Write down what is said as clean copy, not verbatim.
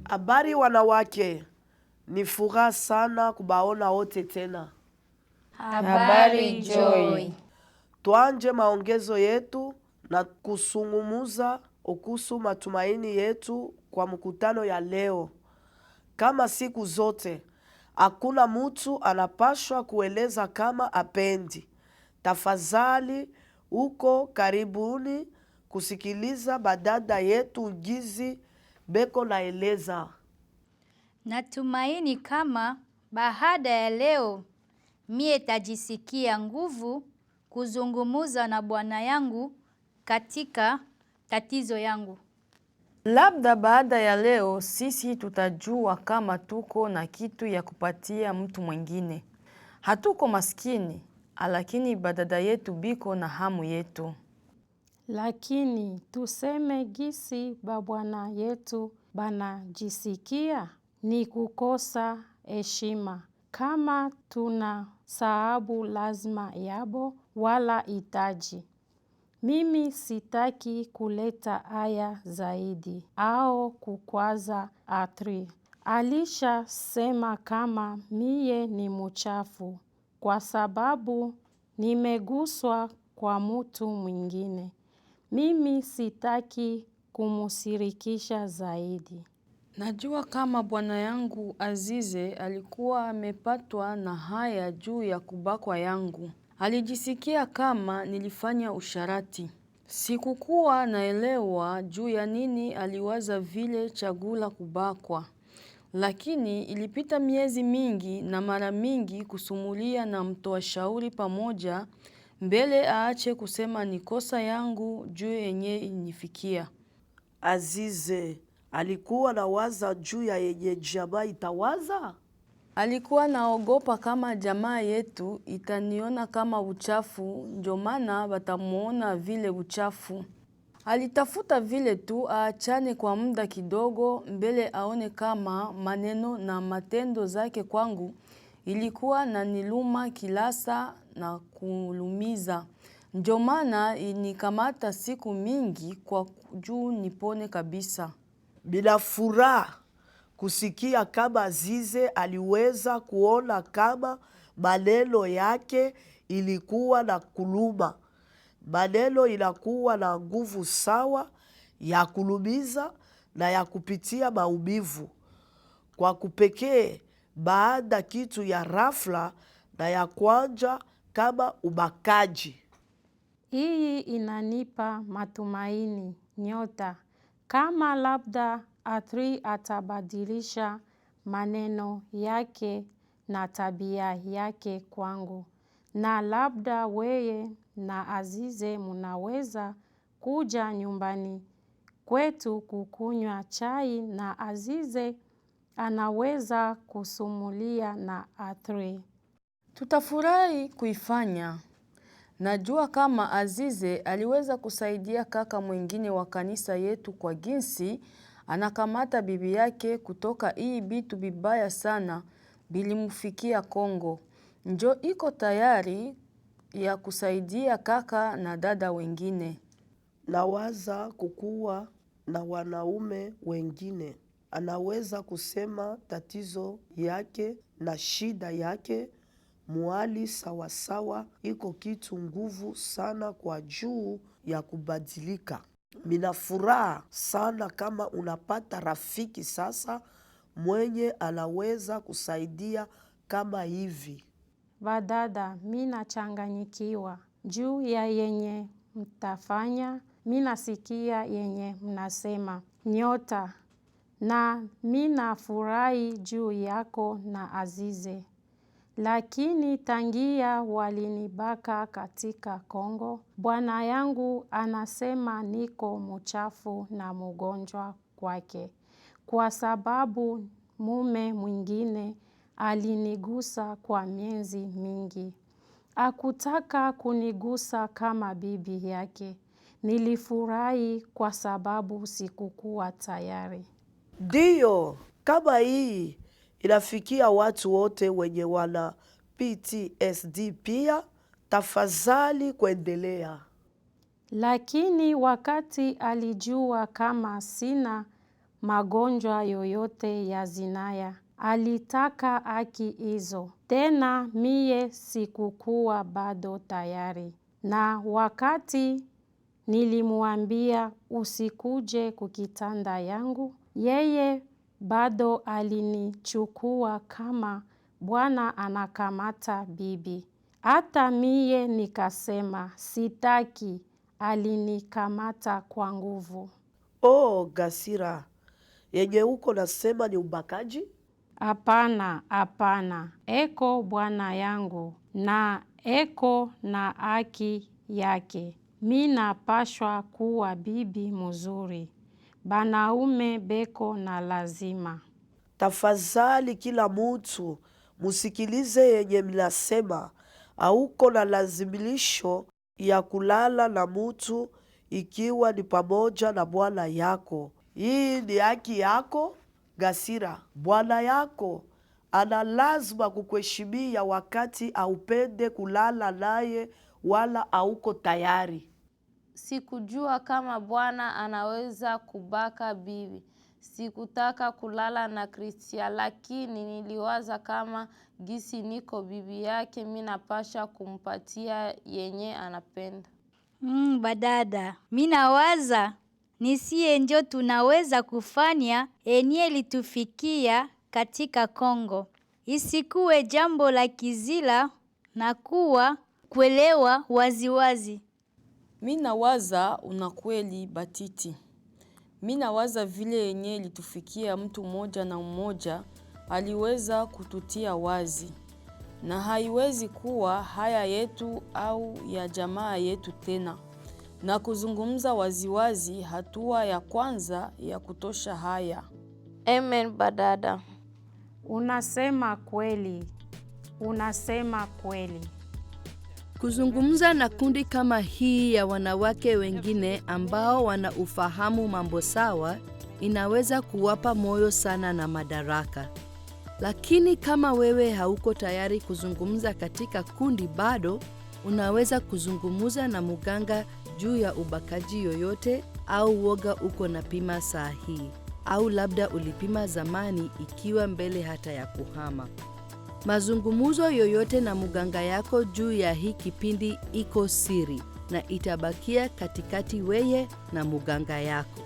Habari wanawake, ni furaha sana kubaona wote tena. Habari Joy. Tuanje maongezo yetu na kusungumuza ukusu matumaini yetu kwa mkutano ya leo. Kama siku zote, hakuna mtu anapashwa kueleza kama apendi. Tafadhali uko karibuni kusikiliza badada yetu gizi beko naeleza. Natumaini kama baada ya leo mie tajisikia nguvu kuzungumuza na bwana yangu katika tatizo yangu. Labda baada ya leo sisi tutajua kama tuko na kitu ya kupatia mtu mwingine. Hatuko maskini, lakini badada yetu biko na hamu yetu. Lakini tuseme gisi babwana yetu banajisikia ni kukosa heshima. Kama tuna sababu lazima yabo wala itaji. Mimi sitaki kuleta haya zaidi au kukwaza atri. Alisha sema kama mie ni mchafu kwa sababu nimeguswa kwa mtu mwingine. Mimi sitaki kumusirikisha zaidi. Najua kama bwana yangu Azize alikuwa amepatwa na haya juu ya kubakwa yangu. Alijisikia kama nilifanya usharati. Sikukuwa naelewa juu ya nini aliwaza vile chagula kubakwa. Lakini ilipita miezi mingi na mara mingi kusumulia na mtoa shauri pamoja mbele aache kusema ni kosa yangu juu yenye inifikia. Azize alikuwa na waza juu ya yenye jamaa itawaza? Alikuwa naogopa kama jamaa yetu itaniona kama uchafu, ndio maana batamuona vile uchafu. Alitafuta vile tu aachane kwa muda kidogo mbele aone kama maneno na matendo zake kwangu ilikuwa na niluma kilasa na kulumiza. Ndio maana inikamata siku mingi kwa juu nipone kabisa. Bila furaha kusikia kama Azize aliweza kuona kama maneno yake ilikuwa na kuluma. Maneno inakuwa na nguvu sawa ya kulumiza na ya kupitia maumivu. Kwa kupekee baada kitu ya rafla na ya kwanja kama ubakaji. Hii inanipa matumaini nyota. Kama labda atri atabadilisha maneno yake na tabia yake kwangu. Na labda weye na Azize munaweza kuja nyumbani kwetu kukunywa chai na Azize anaweza kusumulia na atri. Tutafurahi kuifanya. Najua kama Azize aliweza kusaidia kaka mwingine wa kanisa yetu kwa jinsi anakamata bibi yake kutoka hii bitu bibaya sana bilimufikia Kongo. Njo iko tayari ya kusaidia kaka na dada wengine. Nawaza kukuwa na wanaume wengine. Anaweza kusema tatizo yake na shida yake muali sawasawa iko kitu nguvu sana kwa juu ya kubadilika. Minafuraha sana kama unapata rafiki sasa mwenye anaweza kusaidia kama hivi. Vadada, mina changanyikiwa. Juu ya yenye mtafanya, mina sikia yenye mnasema. Nyota, na mina furahi juu yako na Azize. Lakini tangia walinibaka katika Kongo, bwana yangu anasema niko mchafu na mgonjwa kwake. Kwa sababu mume mwingine alinigusa kwa miezi mingi. Hakutaka kunigusa kama bibi yake. Nilifurahi kwa sababu sikukuwa tayari. Ndiyo, kama hii inafikia watu wote wenye wana PTSD pia, tafadhali kuendelea. Lakini wakati alijua kama sina magonjwa yoyote ya zinaya. Alitaka haki hizo. Tena mie sikukuwa bado tayari. Na wakati nilimwambia usikuje kukitanda yangu, yeye bado alinichukua kama bwana anakamata bibi. Hata mie nikasema sitaki, alinikamata kwa nguvu. Oh, Gasira, yenye uko nasema ni ubakaji? Hapana, hapana. Eko bwana yangu na eko na haki yake. Mina pashwa kuwa bibi mzuri. Banaume beko na lazima. Tafadhali kila mutu musikilize yenye mnasema. Hauko na lazimilisho ya kulala na mutu ikiwa ni pamoja na bwana yako. Hii ni haki yako, Gasira. Bwana yako ana lazima kukuheshimia wakati haupende kulala naye wala hauko tayari. Sikujua kama bwana anaweza kubaka bibi. Sikutaka kulala na Kristia, lakini niliwaza kama gisi niko bibi yake minapasha kumpatia yenye anapenda. Badada, minawaza nisiye njo tunaweza kufanya enye litufikia katika Kongo. Isikuwe jambo la kizila na kuwa kuelewa waziwazi. Minawaza unakweli Batiti. Minawaza vile yenye litufikia mtu mmoja na mmoja aliweza kututia wazi. Na haiwezi kuwa haya yetu au ya jamaa yetu tena. Na kuzungumza waziwazi hatua ya kwanza ya kutosha haya. Amen badada. Unasema kweli. Unasema kweli. Kuzungumza na kundi kama hii ya wanawake wengine ambao wana ufahamu mambo sawa inaweza kuwapa moyo sana na madaraka. Lakini kama wewe hauko tayari kuzungumza katika kundi bado, unaweza kuzungumuza na muganga juu ya ubakaji yoyote au woga uko na pima saa hii. Au labda ulipima zamani ikiwa mbele hata ya kuhama. Mazungumuzo yoyote na muganga yako juu ya hii kipindi iko siri na itabakia katikati weye na muganga yako.